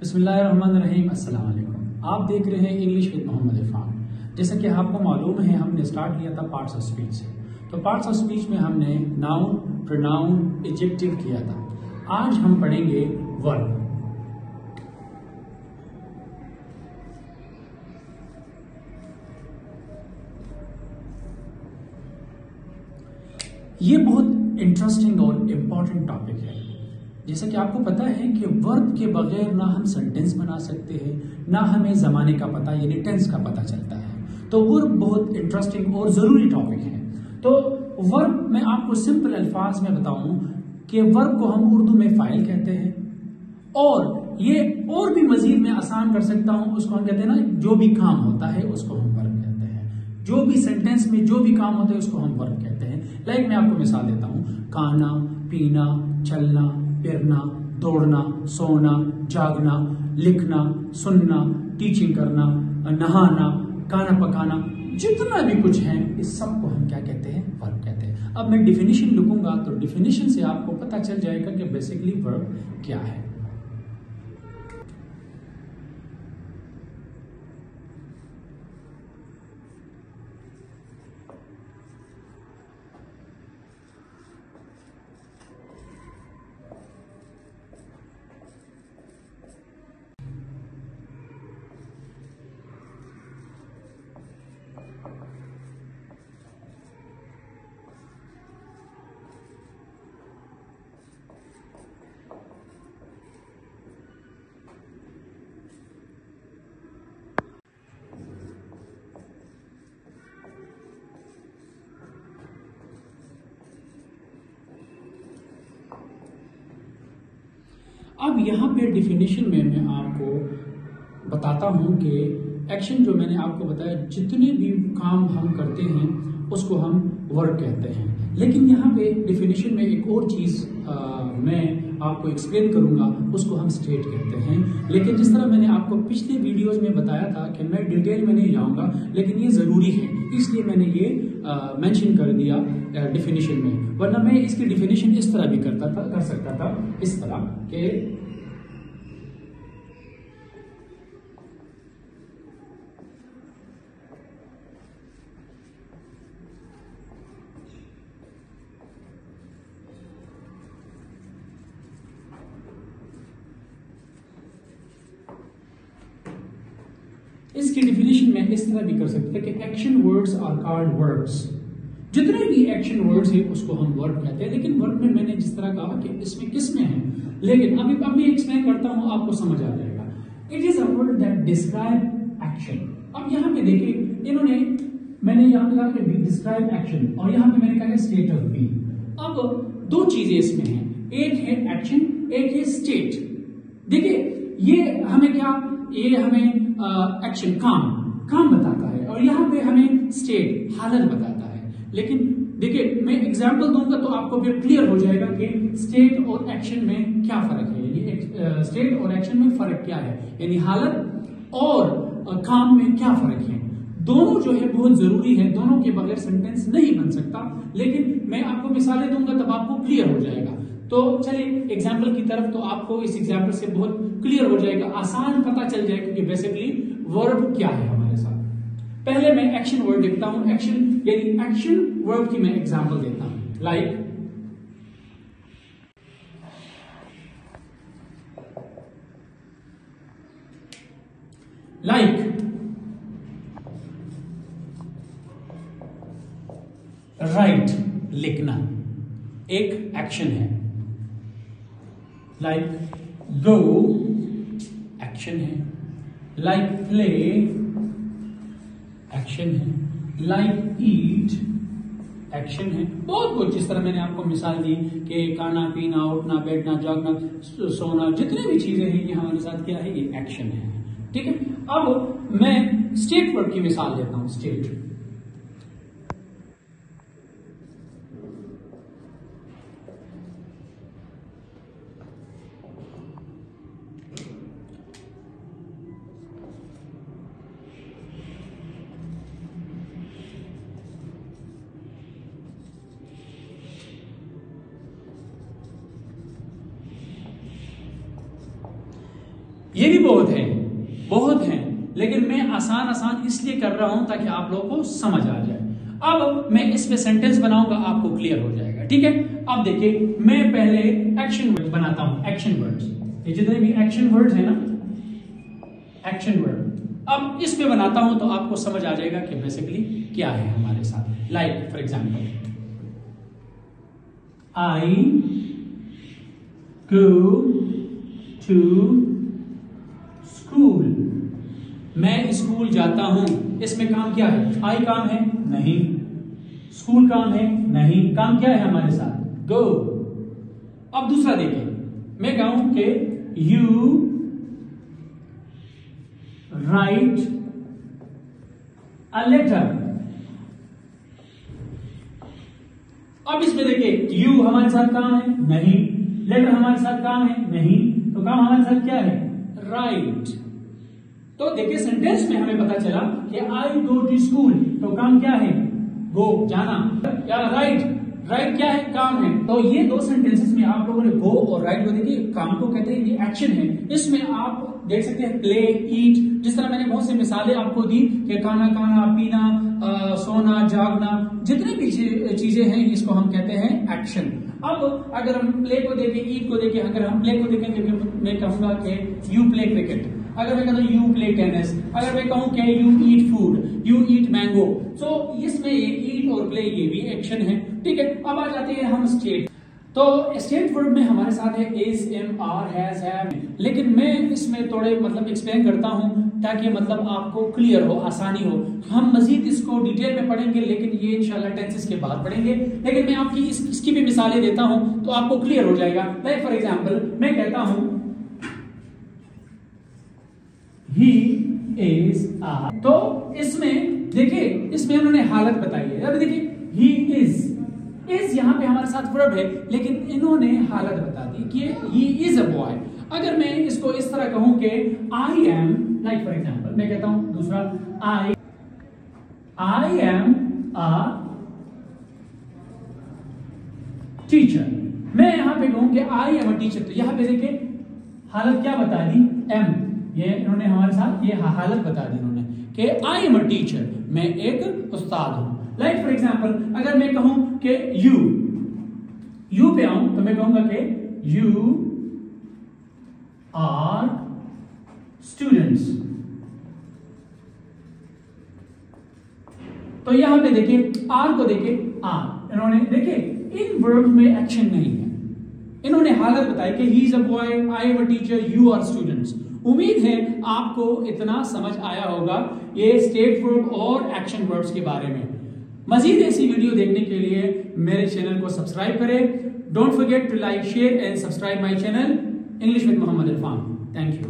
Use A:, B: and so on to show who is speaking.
A: बिस्मिल्लाहिर्रहमानिर्रहीम। अस्सलाम वालेकुम। आप देख रहे हैं इंग्लिश विद मोहम्मद इरफान। जैसा कि आपको मालूम है, हमने स्टार्ट किया था पार्ट्स ऑफ स्पीच से। तो पार्ट्स ऑफ स्पीच में हमने नाउन, प्रोनाउन, एडजेक्टिव किया था। आज हम पढ़ेंगे वर्ब। ये बहुत इंटरेस्टिंग और इम्पोर्टेंट टॉपिक है। जैसा कि आपको पता है कि वर्ब के बगैर ना हम सेंटेंस बना सकते हैं, ना हमें ज़माने का पता यानी टेंस का पता चलता है। तो वर्ब बहुत इंटरेस्टिंग और ज़रूरी टॉपिक है। तो वर्ब मैं आपको सिंपल अल्फाज में बताऊं कि वर्ब को हम उर्दू में फ़ाइल कहते हैं, और ये और भी मजीद मैं आसान कर सकता हूं। उसको हम कहते हैं ना, जो भी काम होता है उसको हम वर्ब कहते हैं। जो भी सेंटेंस में जो भी काम होता है उसको हम वर्ब कहते हैं। लाइक मैं आपको मिसाल देता हूं, खाना, पीना, चलना, फिरना, दौड़ना, सोना, जागना, लिखना, सुनना, टीचिंग करना, नहाना, खाना पकाना, जितना भी कुछ है इस सब को हम क्या कहते हैं? वर्ब कहते हैं। अब मैं डिफिनीशन लिखूंगा तो डिफिनीशन से आपको पता चल जाएगा कि बेसिकली वर्ब क्या है। अब यहाँ पे डिफिनीशन में मैं आपको बताता हूँ कि एक्शन जो मैंने आपको बताया, जितने भी काम हम करते हैं उसको हम वर्ब कहते हैं। लेकिन यहाँ पे डिफिनीशन में एक और चीज़ मैं आपको एक्सप्लेन करूँगा, उसको हम स्टेट कहते हैं। लेकिन जिस तरह मैंने आपको पिछले वीडियोज़ में बताया था कि मैं डिटेल में नहीं जाऊँगा, लेकिन ये ज़रूरी है, इसलिए मैंने ये मेंशन कर दिया डिफिनीशन में। वरना मैं इसकी डिफिनीशन इस तरह भी कर सकता था, इस तरह कि इसकी डिफिनेशन में इस तरह भी कर सकते हैं कि action words are called verbs. जितने भी एक्शन वर्ड्स हैं उसको हम वर्ब कहते हैं। लेकिन वर्ब में मैंने जिस तरह कहा कि इसमें किसमें है, लेकिन अभी एक्सप्लेन करता हूं, आपको समझ आ जाएगा। It is a word that describe action. अब यहाँ पे देखिए, मैंने यहाँ पे कहा कि डिस्क्राइब एक्शन, और यहाँ पे मैंने कहा स्टेट ऑफ बीइंग। अब दो चीजें इसमें हैं, एक है एक्शन, एक है स्टेट। देखिए ये हमें एक्शन काम बताता है, और यहाँ पे हमें स्टेट हालत बताता है। लेकिन देखिए मैं एग्जांपल दूंगा तो आपको फिर क्लियर हो जाएगा कि स्टेट और एक्शन में क्या फर्क है, यानी स्टेट और एक्शन में फर्क क्या है, यानी हालत और काम में क्या फर्क है। दोनों जो है बहुत जरूरी है, दोनों के बगैर सेंटेंस नहीं बन सकता। लेकिन मैं आपको मिसालें दूंगा तब आपको क्लियर हो जाएगा। तो चलिए एग्जाम्पल की तरफ, तो आपको इस एग्जाम्पल से बहुत क्लियर हो जाएगा, आसान पता चल जाएगा कि बेसिकली वर्ब क्या है हमारे साथ। पहले मैं एक्शन वर्ड लिखता हूं, एक्शन यानी एक्शन वर्ब की मैं एग्जाम्पल देता हूं। लाइक राइट, लिखना एक एक्शन है। लाइक गो एक्शन है, लाइक प्ले एक्शन है, लाइक ईट एक्शन है। बहुत कुछ, जिस तरह मैंने आपको मिसाल दी कि खाना, पीना, उठना, बैठना, जागना, सोना, जितनी भी चीजें हैं ये हमारे साथ क्या है, ये एक्शन है। ठीक है। अब मैं स्टेट वर्ड की मिसाल देता हूं। स्टेट ये भी बहुत है, लेकिन मैं आसान इसलिए कर रहा हूं ताकि आप लोगों को समझ आ जाए। अब मैं इस पे सेंटेंस बनाऊंगा, आपको क्लियर हो जाएगा, ठीक है। अब देखिए, मैं पहले एक्शन वर्ड बनाता हूं। एक्शन वर्ड्स, ये जितने भी एक्शन वर्ड्स है ना, एक्शन वर्ड, अब इस पे बनाता हूं तो आपको समझ आ जाएगा कि बेसिकली क्या है हमारे साथ। Like for example, I go to school, मैं स्कूल जाता हूं। इसमें काम क्या है? आई काम है? नहीं। स्कूल काम है? नहीं। काम क्या है हमारे साथ? गो। अब दूसरा देखिए, मैं कहूं कि यू राइट अ लेटर। अब इसमें देखिए, यू हमारे साथ काम है? नहीं। लेटर हमारे साथ काम है? नहीं। तो काम हमारे साथ क्या है? राइट। तो देखिए, सेंटेंस में हमें पता चला कि आई गो टू स्कूल, तो काम क्या है? गो, जाना। क्या राइट? राइट क्या है? काम है। तो ये दो सेंटेंसेस में आप लोगों ने गो और राइट को देखिए, काम को कहते हैं, ये एक्शन है। इसमें आप देख सकते हैं प्ले, ईट, जिस तरह मैंने बहुत सी मिसालें आपको दी कि खाना खाना, पीना, सोना, जागना, जितनी भी चीजें हैं इसको हम कहते हैं एक्शन। अब अगर हम प्ले को देखें, ईट को देखें, अगर हम प्ले को देखेंगे, मैं कहूंगा कि यू प्ले क्रिकेट। अगर मैं कहता हूं यू प्ले टेनिस, अगर मैं कहूं कि you eat food, you eat mango, तो इसमें ये ईट और प्ले ये भी एक्शन है, ठीक है। अब आ जाते हैं हम स्टेट। तो स्टेट वर्ब में हमारे साथ है is, am, are, has, have, लेकिन मैं इसमें थोड़े मतलब एक्सप्लेन करता हूं ताकि मतलब आपको क्लियर हो, आसानी हो। हम मजीद इसको डिटेल में पढ़ेंगे, लेकिन ये इंशाल्लाह टेंसेस के बाद पढ़ेंगे। लेकिन मैं आपकी इसकी भी मिसालें देता हूं तो आपको क्लियर हो जाएगा। लाइक फॉर एग्जाम्पल, मैं कहता हूं ही इज आ, तो इसमें देखिए, इसमें उन्होंने हालत बताई है। अब देखिए, ही इज यहां पे हमारे साथ वर्ब है, लेकिन इन्होंने हालत बता दी कि ही इज अ बॉय। अगर मैं इसको इस तरह कहूं कि I am, like for example, मैं कहता हूं दूसरा, आई एम अ टीचर। मैं यहां पे कहूं कि आई एम अ टीचर, तो यहां पे देखिए हालत क्या बता दी? एम। ये इन्होंने हमारे साथ ये हालत बता दी इन्होंने कि आई एम अ टीचर, मैं एक उस्ताद हूं। लाइक फॉर एग्जाम्पल, अगर मैं कहूं कि यू पे आऊं तो मैं कहूंगा कि यू आर स्टूडेंट्स। तो यहां पे देखिए, आर को देखिए, आर, इन्होंने देखिए इन वर्ब में एक्शन नहीं है, इन्होंने हालत बताई कि he is a boy, I am a teacher, you are students. उम्मीद है आपको इतना समझ आया होगा ये स्टेट वर्ब और एक्शन वर्ब्स के बारे में। मजीद ऐसी वीडियो देखने के लिए मेरे चैनल को सब्सक्राइब करें। Don't forget to like, share and subscribe my channel English with Mohammed Irfan. Thank you.